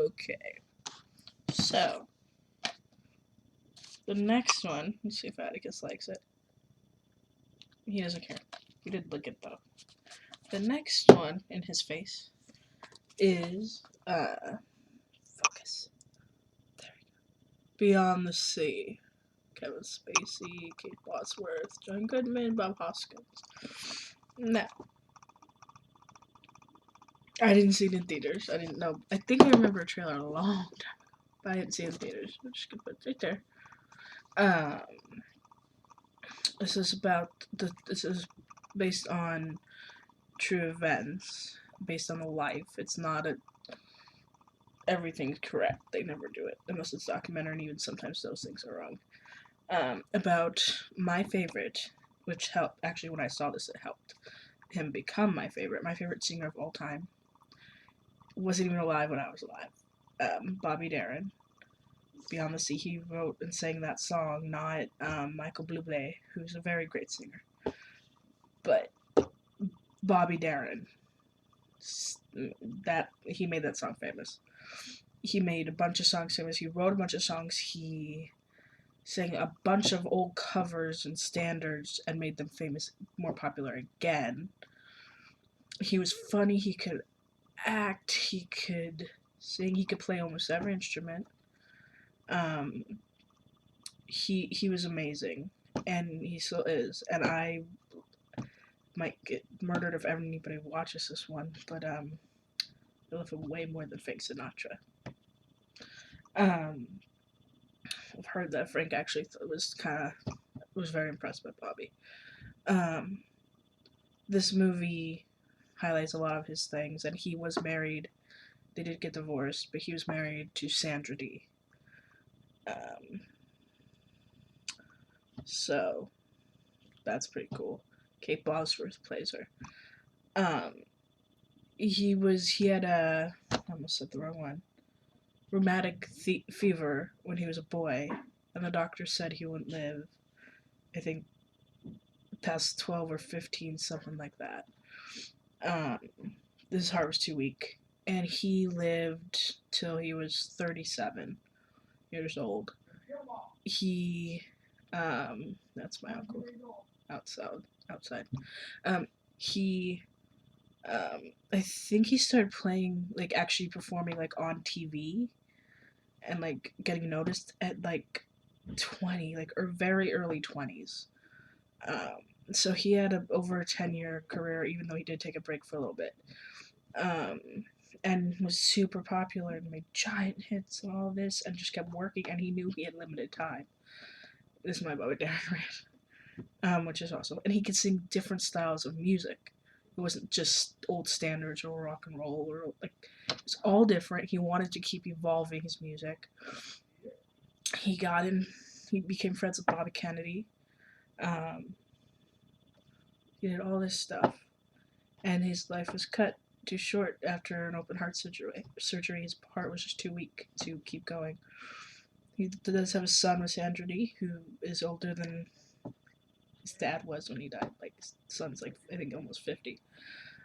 Okay, so the next one, let's see if Atticus likes it. He doesn't care. He did lick it though. The next one in his face is focus. There we go. Beyond the Sea. Kevin Spacey, Kate Bosworth, John Goodman, Bob Hoskins. Now, I didn't see it in theaters. I didn't know. I think I remember a trailer a long time ago, but I didn't see it in theaters. I'm just gonna put it right there. This is This is based on true events, based on a life. It's not a. Everything's correct. They never do it unless it's documentary, and even sometimes those things are wrong. About my favorite, which helped. Actually, when I saw this, it helped him become my favorite. My favorite singer of all time. Wasn't even alive when I was alive. Bobby Darin. Beyond the Sea. He wrote and sang that song, not Michael Bublé, who's a very great singer, but Bobby Darin. That he made that song famous. He made a bunch of songs famous. He wrote a bunch of songs. He sang a bunch of old covers and standards and made them famous, more popular again. He was funny. He could act. He could sing. He could play almost every instrument. Um, he was amazing, and he still is. And I might get murdered if anybody watches this one, but I love him way more than Frank Sinatra. Um, I've heard that Frank actually was very impressed by Bobby. Um, this movie highlights a lot of his things, and he was married. They did get divorced, but he was married to Sandra Dee. Um, so that's pretty cool. Kate Bosworth plays her. He had I almost said the wrong one. Rheumatic fever when he was a boy, and the doctor said he wouldn't live. I think past 12 or 15, something like that. Um, his heart was too weak, and he lived till he was 37 years old. He, that's my uncle outside. He, I think he started playing, like actually performing like on TV and like getting noticed at like 20, like or very early 20s. So he had over a 10-year career, even though he did take a break for a little bit. Um, and was super popular and made giant hits and all this and just kept working, and he knew he had limited time. This is my Bobby Darin rant, which is awesome. And he could sing different styles of music. It wasn't just old standards or rock and roll or like it's all different. He wanted to keep evolving his music. He became friends with Bobby Kennedy. Um, he did all this stuff, and his life was cut too short after an open heart surgery. His heart was just too weak to keep going. He does have a son with Sandra Dee, who is older than his dad was when he died. Like his son's like I think almost 50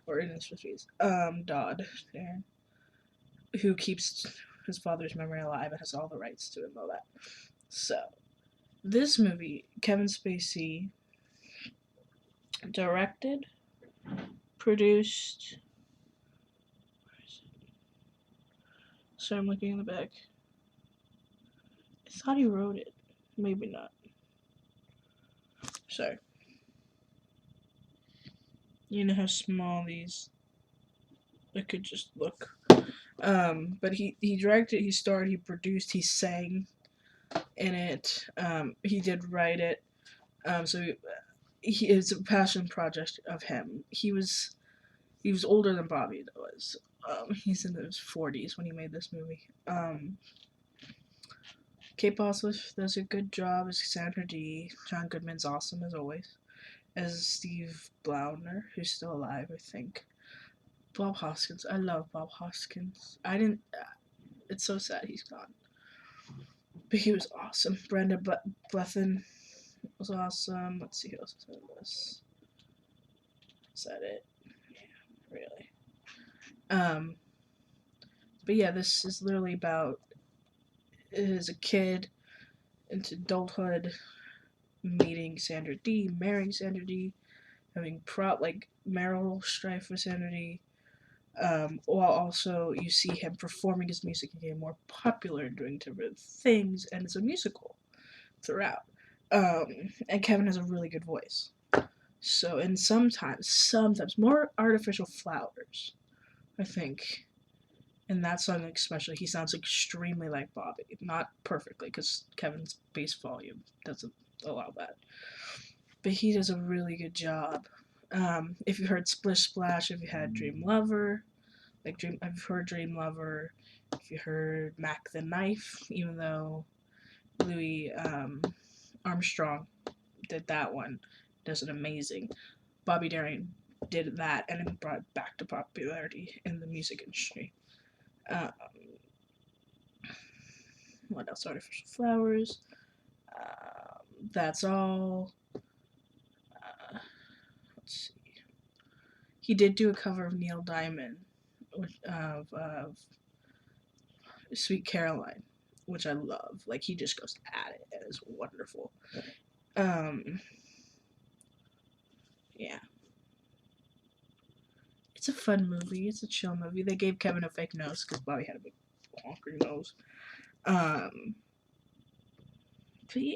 or in his 50s. Dodd, Darren, who keeps his father's memory alive and has all the rights to it and all that. So this movie, Kevin Spacey directed, produced. So I'm looking in the back. I thought he wrote it. Maybe not. Sorry. You know how small these. I could just look. But he directed, he starred, he produced, he sang in it. He did write it. So it's a passion project of him. He was older than Bobby was. He's in his 40s when he made this movie. Kate Bosworth does a good job as Sandra Dee. John Goodman's awesome as always. As Steve Blauner, who's still alive, I think. Bob Hoskins. I love Bob Hoskins. I didn't. It's so sad he's gone. But he was awesome. Brenda Blethyn was awesome. Let's see who else is in this. Is that it? Yeah, really. But yeah, this is literally about as a kid into adulthood, meeting Sandra Dee, marrying Sandra Dee, having like marital strife with Sandra Dee, while also you see him performing his music and getting more popular and doing different things, and it's a musical throughout. And Kevin has a really good voice. So, and sometimes more artificial flowers, I think. In that song especially, he sounds extremely like Bobby. Not perfectly, because Kevin's bass volume doesn't allow that. But he does a really good job. If you heard Splish Splash, if you had Dream Lover, I've heard Dream Lover. If you heard Mac the Knife, even though Louis Armstrong did that one, does an amazing. Bobby Darin did that and then brought it back to popularity in the music industry. Um, what else? Artificial Flowers. That's all. Let's see. He did do a cover of Neil Diamond of Sweet Caroline, which I love. Like he just goes at it, and it's wonderful. Um, yeah, it's a fun movie. It's a chill movie. They gave Kevin a fake nose because Bobby had a big honking nose. But yeah,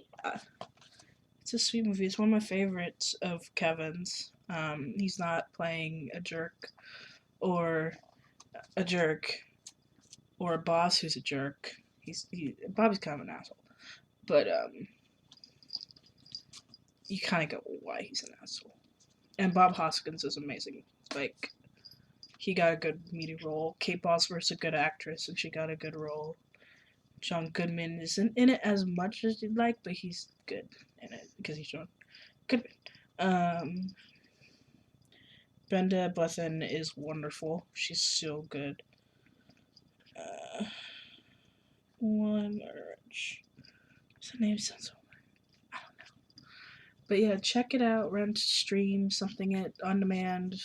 it's a sweet movie. It's one of my favorites of Kevin's. He's not playing a jerk or a jerk or a boss who's a jerk. Bobby's kind of an asshole, but you kind of get why he's an asshole. And Bob Hoskins is amazing. Like he got a good meaty role. Kate Bosworth's a good actress, and she got a good role. John Goodman isn't in it as much as you'd like, but he's good in it because he's John Goodman. Brenda Blethyn is wonderful. She's so good. One Urge. Does the name sound so weird? I don't know. But yeah, check it out. Rent, stream, something at on demand.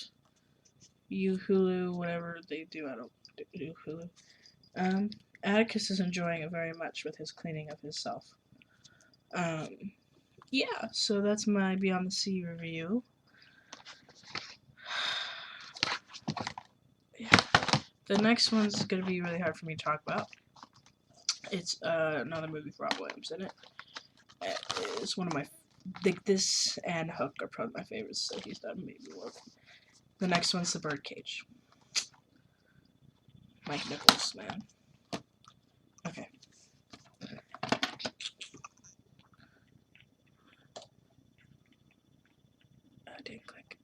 Hulu, whatever they do. I don't do Hulu. Atticus is enjoying it very much with his cleaning of himself. Yeah, so that's my Beyond the Sea review. Yeah. The next one's gonna be really hard for me to talk about. It's another movie with Rob Williams in it. It's one of my this and Hook are probably my favorites, so he's done maybe more. The next one's The Birdcage. Mike Nichols, man. Okay. I didn't click.